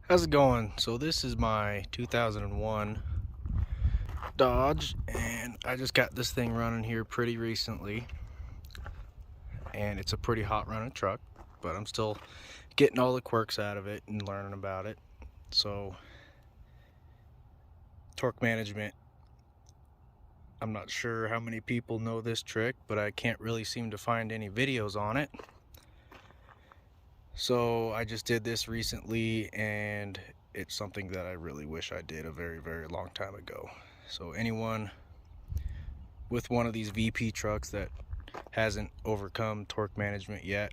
How's it going? So this is my 2001 Dodge, and I just got this thing running here pretty recently, and it's a pretty hot running truck, but I'm still getting all the quirks out of it and learning about it. So torque management, I'm not sure how many people know this trick, but I can't really seem to find any videos on it. So I just did this recently, and it's something that I really wish I did a very, very long time ago. So anyone with one of these VP trucks that hasn't overcome torque management yet,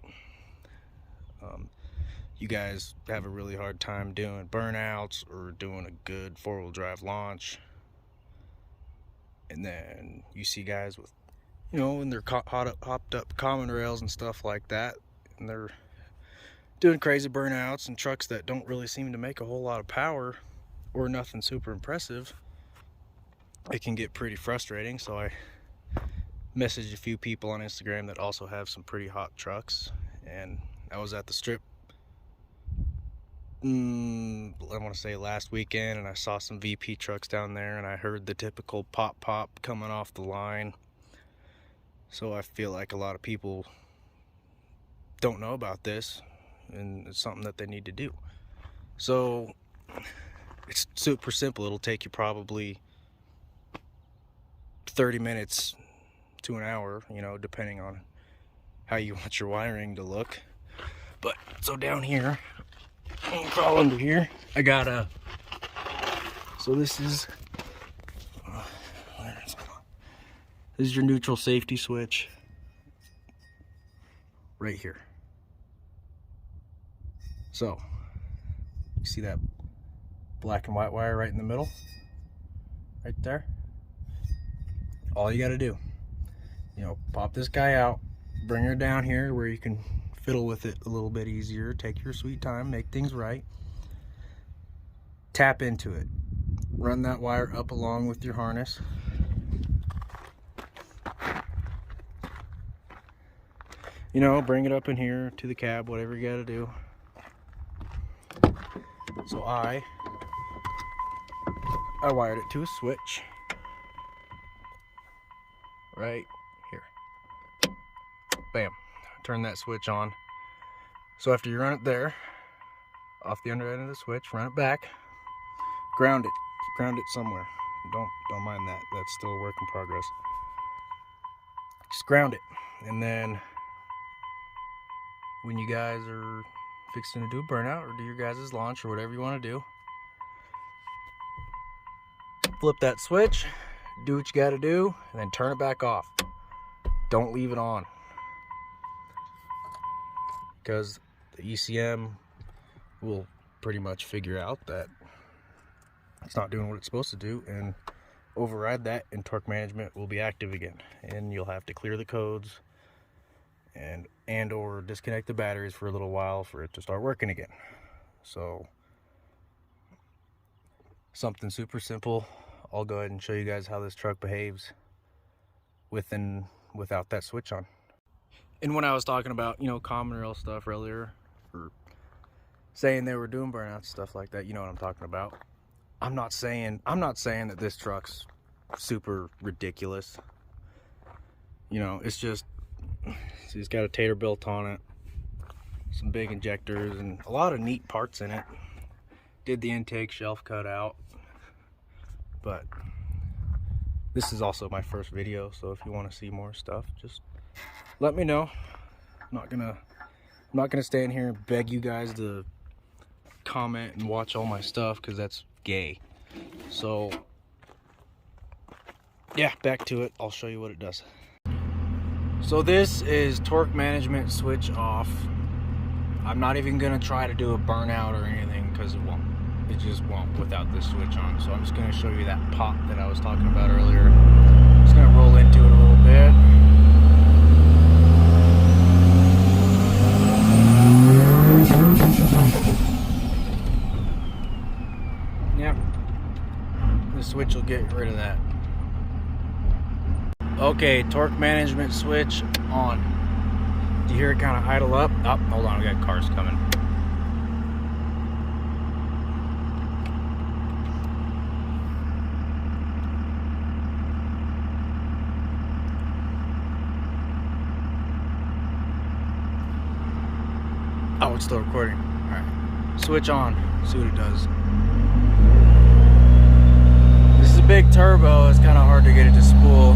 you guys have a really hard time doing burnouts or doing a good four-wheel drive launch. And then you see guys with, in their hopped up common rails and stuff like that, and they're doing crazy burnouts and trucks that don't really seem to make a whole lot of power or nothing super impressive. It can get pretty frustrating. So I messaged a few people on Instagram that also have some pretty hot trucks, and I was at the strip I want to say last weekend, and I saw some VP trucks down there, and I heard the typical pop coming off the line. So I feel like a lot of people don't know about this, and it's something that they need to do. So it's super simple. It'll take you probably 30 minutes to an hour, depending on how you want your wiring to look. But so down here, I'll crawl under here. I got so this is your neutral safety switch right here. So you see that black and white wire right in the middle, right there? All you got to do, pop this guy out, bring her down here where you can fiddle with it a little bit easier, take your sweet time, make things right, tap into it, run that wire up along with your harness, bring it up in here to the cab, whatever you got to do. So I wired it to a switch right here. Bam. Turn that switch on. So after you run it there, off the under end of the switch, run it back, ground it somewhere. Don't mind that. That's still a work in progress. Just ground it, and then when you guys are fixing to do a burnout or do your guys' launch or whatever you want to do, flip that switch, do what you got to do, and then turn it back off. Don't leave it on, because the ECM will pretty much figure out that it's not doing what it's supposed to do and override that, and torque management will be active again, and you'll have to clear the codes and or disconnect the batteries for a little while for it to start working again. So something super simple. I'll go ahead and show you guys how this truck behaves without that switch on. And when I was talking about, common rail stuff earlier, or saying they were doing burnouts, stuff like that, you know what I'm talking about. I'm not saying that this truck's super ridiculous. It's just, see, it's got a tater built on it, some big injectors, and a lot of neat parts in it. Did the intake shelf cut out, but this is also my first video, so if you want to see more stuff, just let me know. I'm not gonna stand here and beg you guys to comment and watch all my stuff, because that's gay. So yeah, back to it. I'll show you what it does. So this is torque management switch off. I'm not even gonna try to do a burnout or anything, because it won't. It just won't without this switch on. So I'm just gonna show you that pop that I was talking about earlier. I'm just gonna roll into it a little bit. Yep, the switch will get rid of that. Okay, torque management switch on. Do you hear it kind of idle up? Oh, hold on, we got cars coming. Oh, it's still recording. Alright. Switch on. See what it does. This is a big turbo. It's kind of hard to get it to spool.